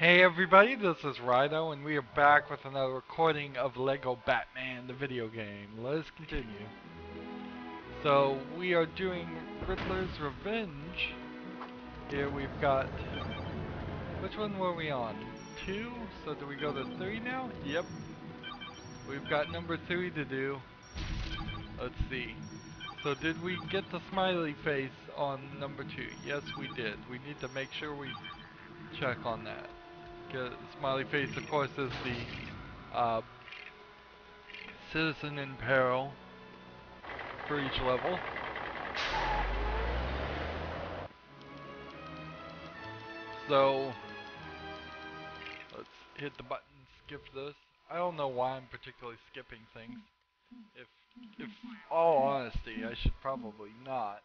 Hey everybody, this is Rydo, and we are back with another recording of Lego Batman, the video game. Let us continue. So, we are doing Riddler's Revenge. Here we've got... Which one were we on? 2? So do we go to 3 now? Yep. We've got number 3 to do. Let's see. So did we get the smiley face on number 2? Yes, we did. We need to make sure we check on that. Smiley face, of course, is the citizen in peril for each level. So let's hit the button, skip this. I don't know why I'm particularly skipping things. If all honesty, I should probably not.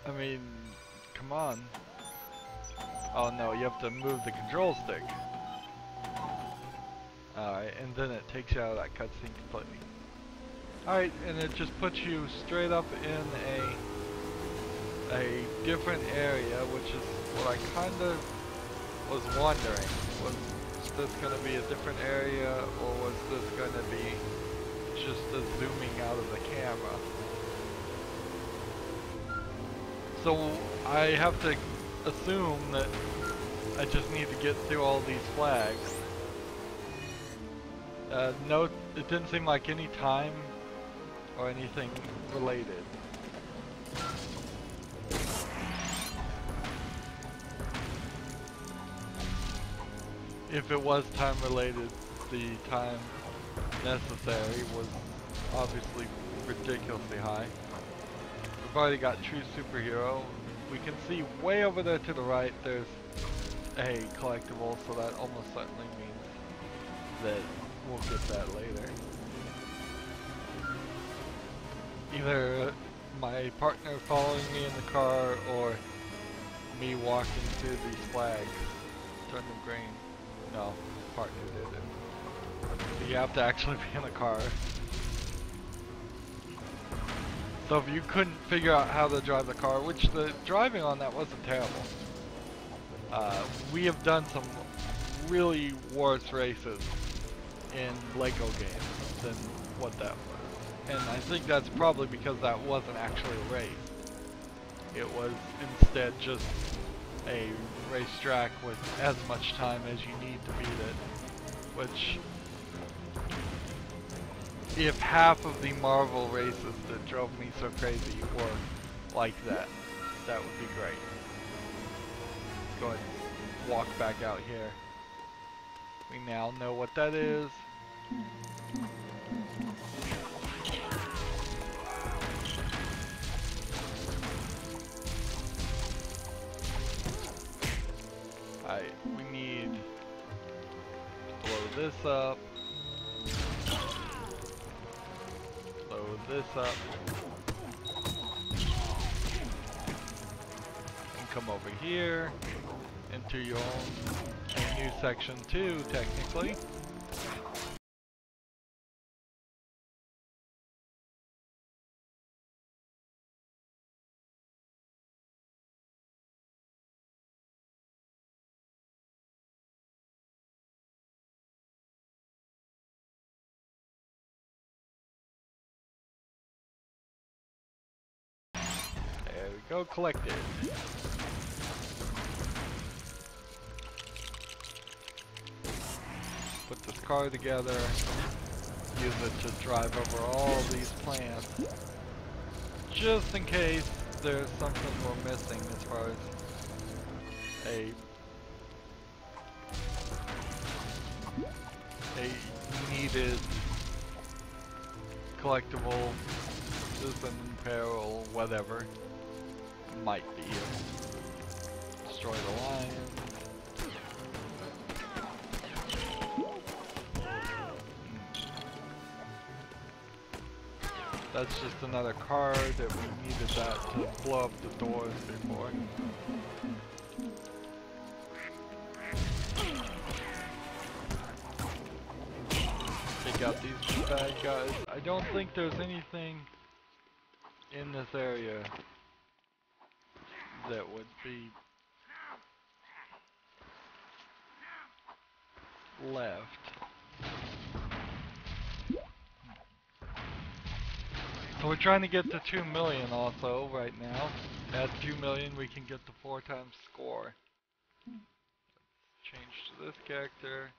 I mean, come on. Oh no, you have to move the control stick. Alright, and then it takes you out of that cutscene completely. Alright, and it just puts you straight up in a different area, which is what I kind of was wondering. Was this going to be a different area, or was this going to be just a zooming out of the camera? So I have to assume that I just need to get through all these flags. No, it didn't seem like any time or anything related. If it was time related, the time necessary was obviously ridiculously high. We've already got True Superhero. We can see way over there to the right there's a collectible, so that almost certainly means that we'll get that later. Either my partner following me in the car or me walking through these flags turn them green. No, partner did it. So you have to actually be in the car. So if you couldn't figure out how to drive the car, which the driving on that wasn't terrible. We have done some really worse races in Lego games than what that was. And I think that's probably because that wasn't actually a race. It was instead just a racetrack with as much time as you need to beat it, which, if half of the Marvel races that drove me so crazy were like that, that would be great. Let's go ahead and walk back out here. We now know what that is. Alright, we need to blow this up. Blow this up. And come over here into your own new section 2, technically. There we go, collected. Put this car together, use it to drive over all these plants, just in case there's something we're missing as far as a needed collectible, citizen in peril, whatever might be. Destroy the lion. That's just another card that we needed that to blow up the doors before. out these bad guys. I don't think there's anything in this area that would be left. So we're trying to get to 2 million also right now. At 2 million we can get the 4 times score. Change to this character.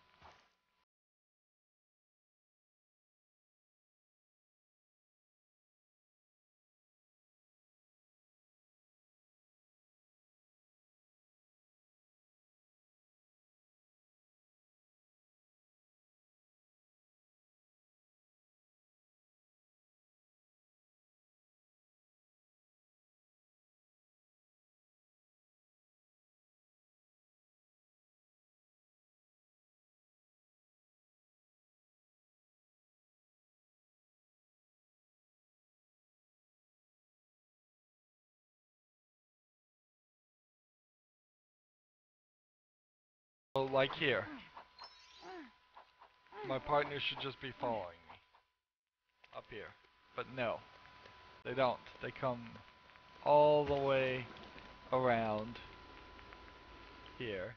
So like here. My partner should just be following me. Up here. But no. They don't. They come all the way around here.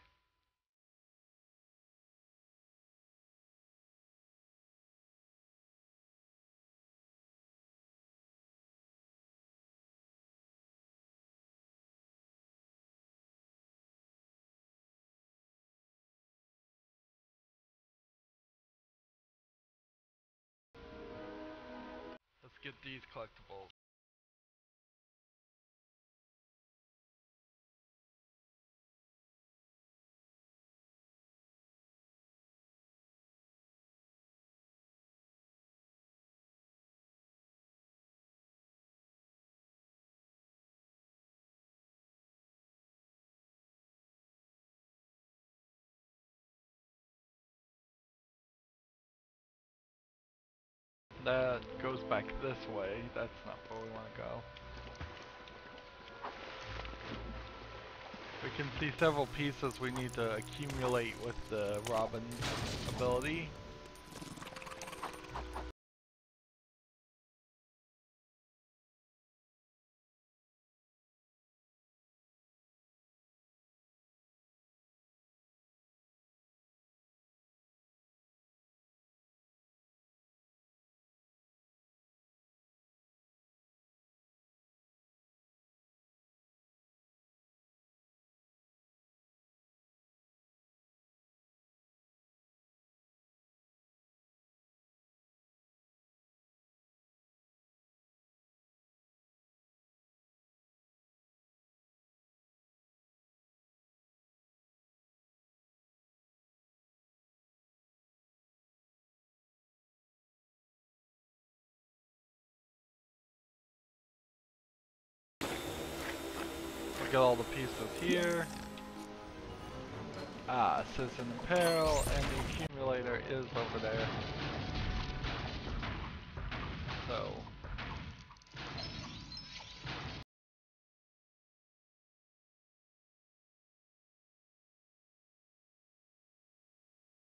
Let's get these collectibles. That goes back this way. That's not where we want to go. We can see several pieces we need to accumulate with the Robin ability. We got all the pieces here. Ah, Citizen in Peril, and the accumulator is over there. So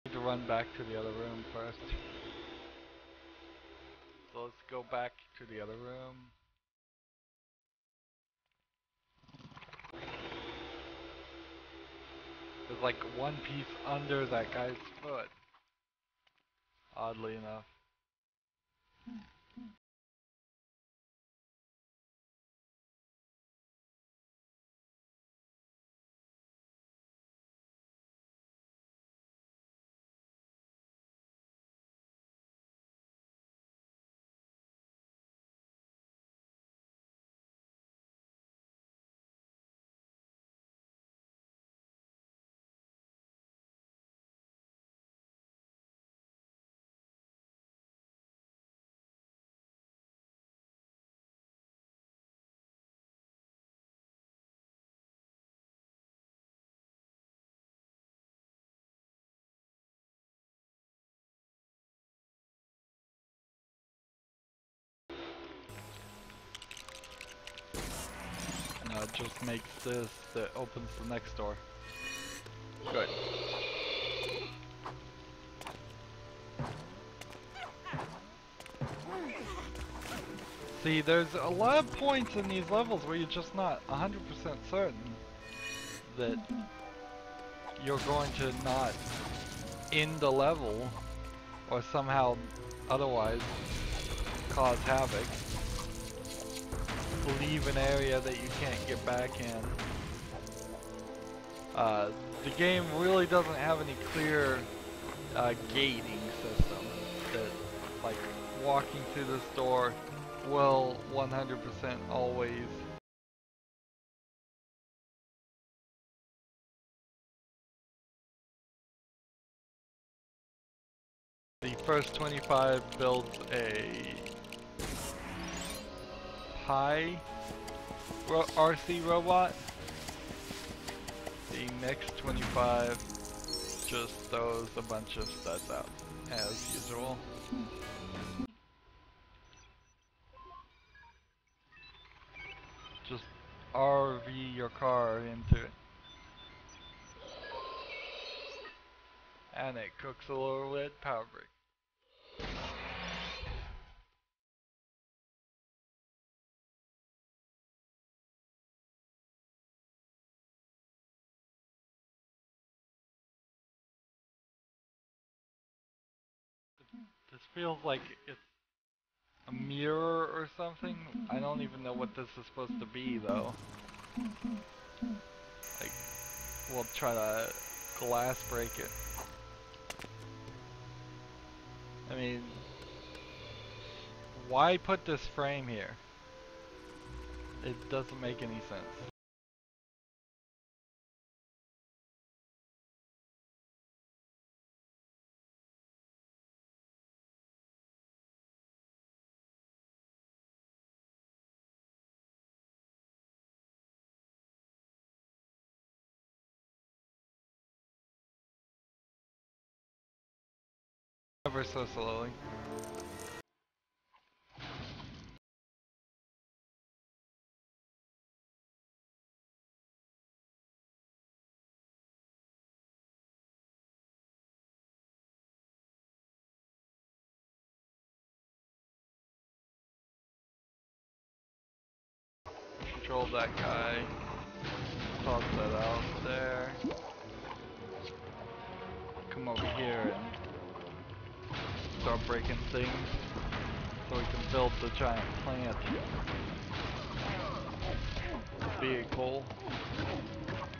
need to run back to the other room first. So let's go back to the other room. There's like one piece under that guy's foot. Oddly enough. It just makes this that opens the next door. Good. See, there's a lot of points in these levels where you're just not 100% certain that you're going to not end the level or somehow otherwise cause havoc. Leave an area that you can't get back in. The game really doesn't have any clear gating system that, like, walking through this door will 100% always the first 25 builds a high RC robot. The next 25 just throws a bunch of studs out, as usual. Just RV your car into it. And it cooks a little red power brick. This feels like it's a mirror or something. I don't even know what this is supposed to be though. Like, we'll try to glass break it. I mean, why put this frame here? It doesn't make any sense. Ever so slowly. Control that guy. Toss that out there. Come over here and start breaking things so we can build the giant plant. Vehicle,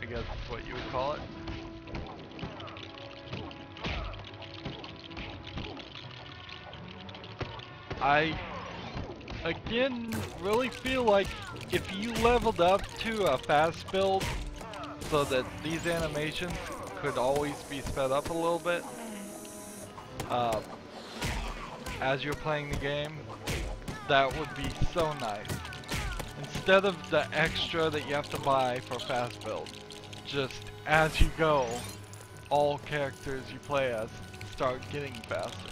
I guess is what you would call it. I, again, really feel like if you leveled up to a fast build so that these animations could always be sped up a little bit as you're playing the game, that would be so nice. Instead of the extra that you have to buy for fast build, just as you go, all characters you play as start getting faster.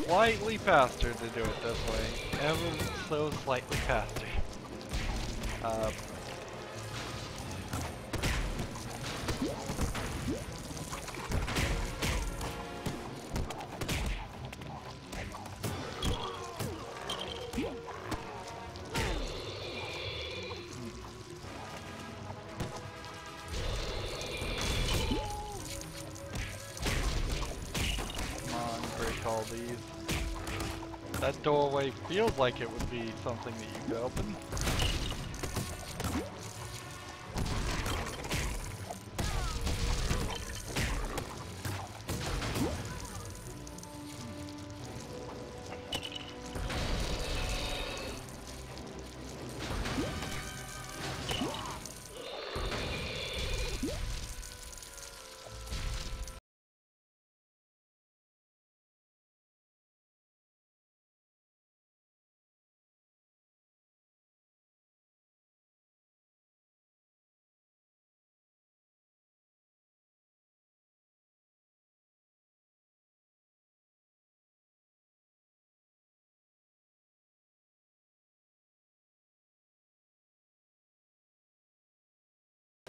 Slightly faster to do it this way. Ever so slightly faster. All these. That doorway feels like it would be something that you could open.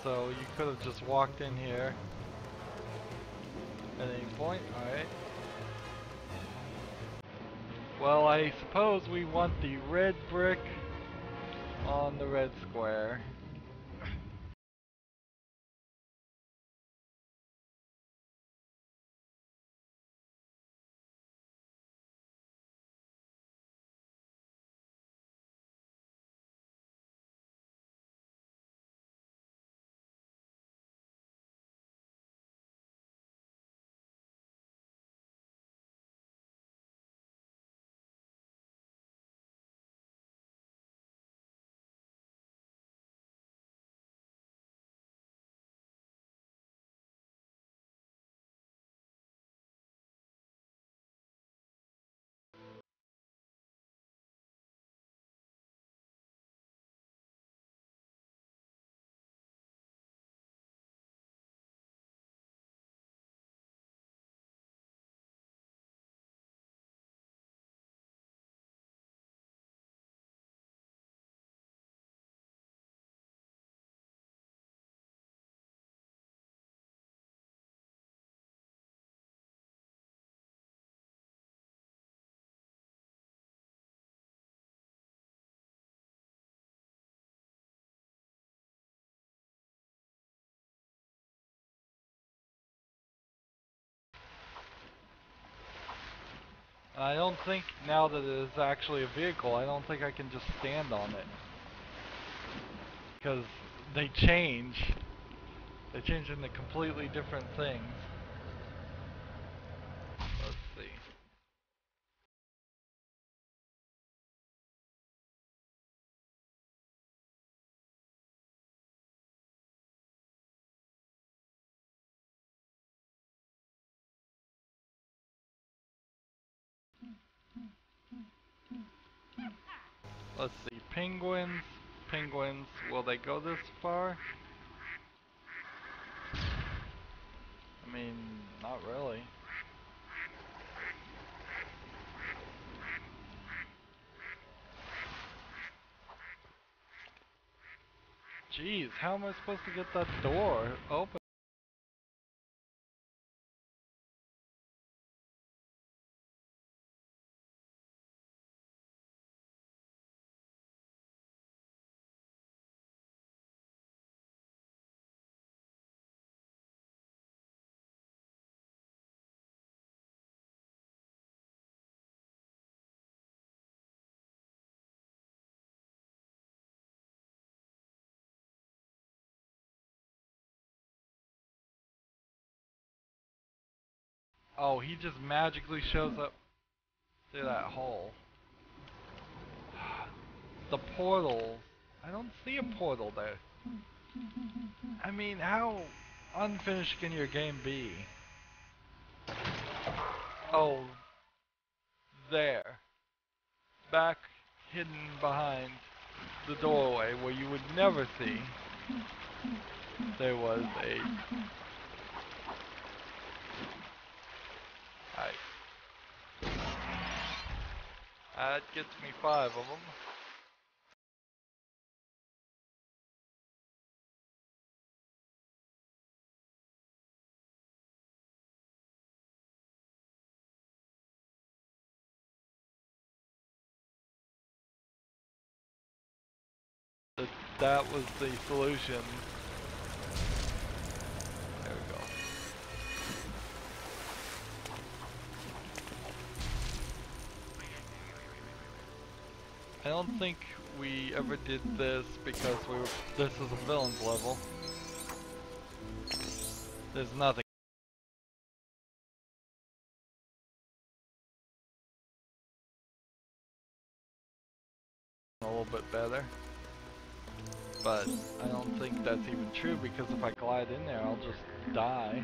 So you could have just walked in here at any point. Alright. Well, I suppose we want the red brick on the red square. I don't think, now that it is actually a vehicle, I don't think I can just stand on it. Because they change. They change into completely different things. Let's see. Let's see. Penguins. Penguins. Will they go this far? I mean, not really. Jeez, how am I supposed to get that door open? Oh, he just magically shows up through that hole. The portal. I don't see a portal there. I mean, how unfinished can your game be? Oh, there. Back hidden behind the doorway where you would never see, there was a... That gets me 5 of them. That was the solution. There we go. I don't think we ever did this because this is a villain's level. There's nothing. A little bit better. But I don't think that's even true because if I glide in there, I'll just die.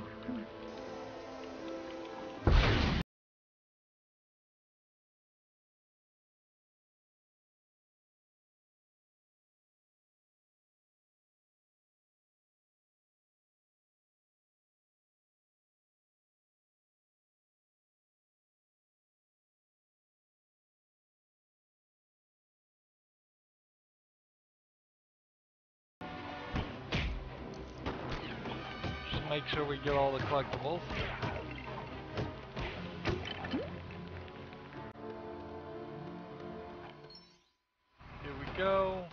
make sure we get all the collectibles. Here we go.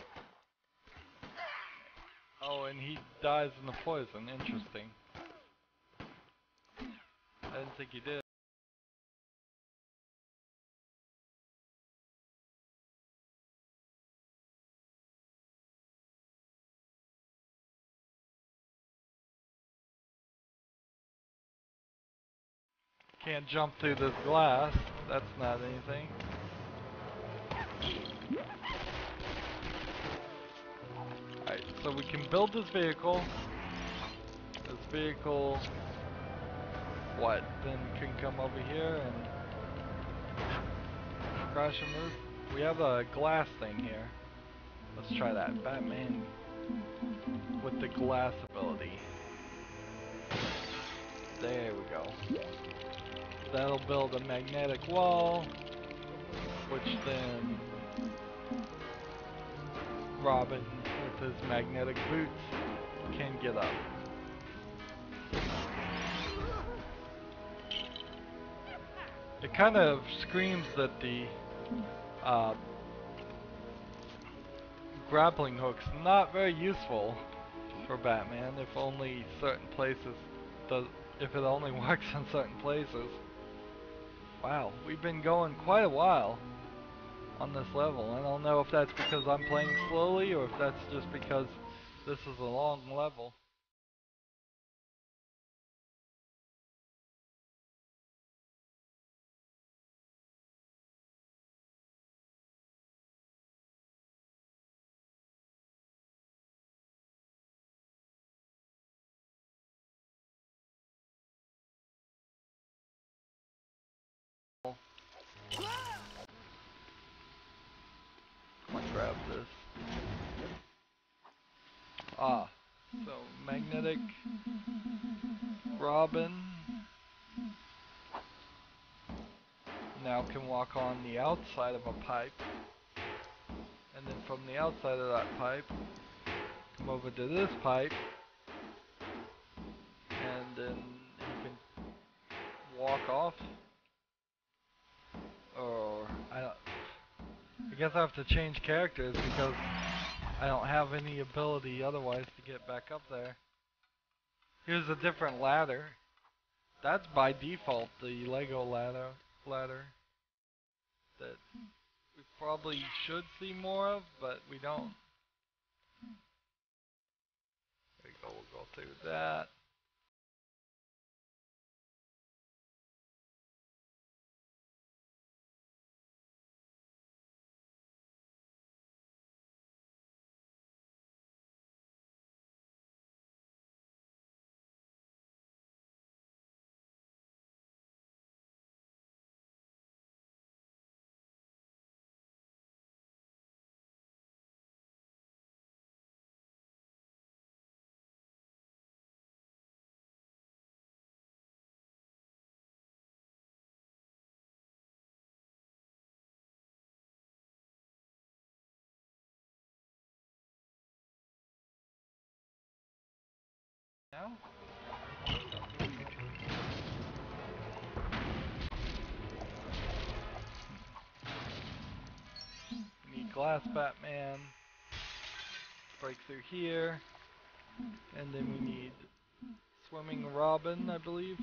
Oh, and he dies in the poison. Interesting. I didn't think he did. Can't jump through this glass. That's not anything. Alright, so we can build this vehicle. This vehicle, what? Then can come over here and crash and move. We have a glass thing here. Let's try that. Batman with the glass ability. There we go. That'll build a magnetic wall, which then Robin, with his magnetic boots, can get up. It kind of screams that the grappling hook's not very useful for Batman, if only certain places if it only works in certain places. Wow, we've been going quite a while on this level. I don't know if that's because I'm playing slowly or if that's just because this is a long level. Come on, grab this. Ah, so magnetic Robin now can walk on the outside of a pipe, and then from the outside of that pipe, come over to this pipe, and then he can walk off. Or I guess I have to change characters because I don't have any ability otherwise to get back up there. Here's a different ladder. That's by default the Lego ladder that we probably should see more of, but we don't. There we go, we'll go through that. Now? We need Glass Batman, break through here, and then we need Swimming Robin, I believe.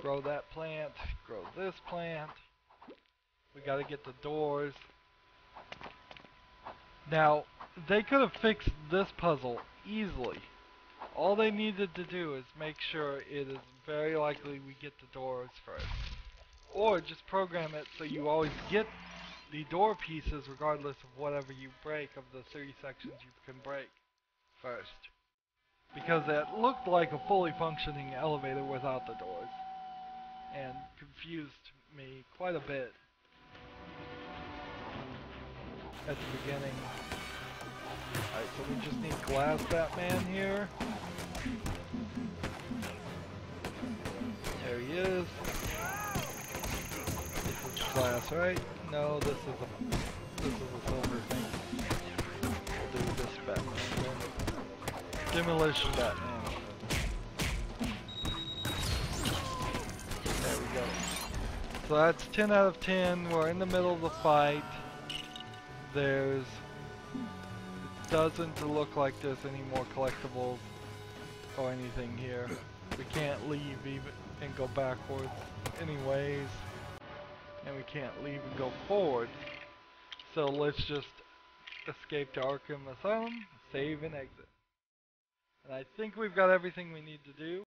Grow that plant, grow this plant. We gotta get the doors. Now, they could have fixed this puzzle easily All they needed to do is make sure it is very likely we get the doors first. Or just program it so you always get the door pieces regardless of whatever you break of the 3 sections you can break first. Because it looked like a fully functioning elevator without the doors. And confused me quite a bit at the beginning. Alright, so we just need Glass Batman here. There he is. This is glass, right? No, this is a silver thing. We'll do this Batman. Demolition Batman. There we go. So that's 10 out of 10. We're in the middle of the fight. It doesn't look like there's any more collectibles or anything here. We can't leave even and go backwards anyways. And we can't leave and go forward. So let's just escape to Arkham Asylum, save and exit. And I think we've got everything we need to do.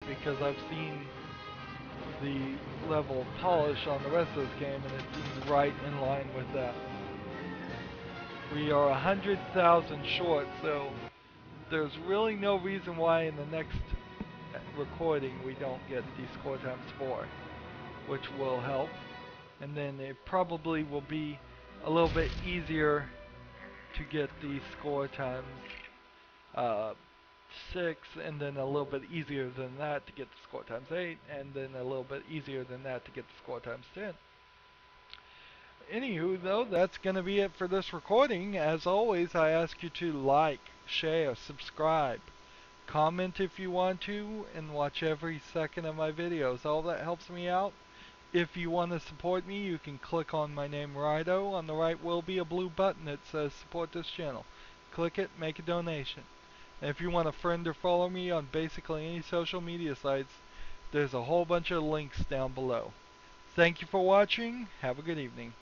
Because I've seen the level of polish on the rest of this game and it seems right in line with that. We are 100,000 short, so there's really no reason why in the next recording we don't get the score times 4, which will help. And then it probably will be a little bit easier to get the score times 6, and then a little bit easier than that to get the score times 8, and then a little bit easier than that to get the score times 10. Anywho, though, that's going to be it for this recording. As always, I ask you to like, share, subscribe, comment if you want to, and watch every second of my videos. All that helps me out. If you want to support me, you can click on my name, Rydo. On the right will be a blue button that says support this channel. Click it, make a donation. And if you want to friend or follow me on basically any social media sites, there's a whole bunch of links down below. Thank you for watching. Have a good evening.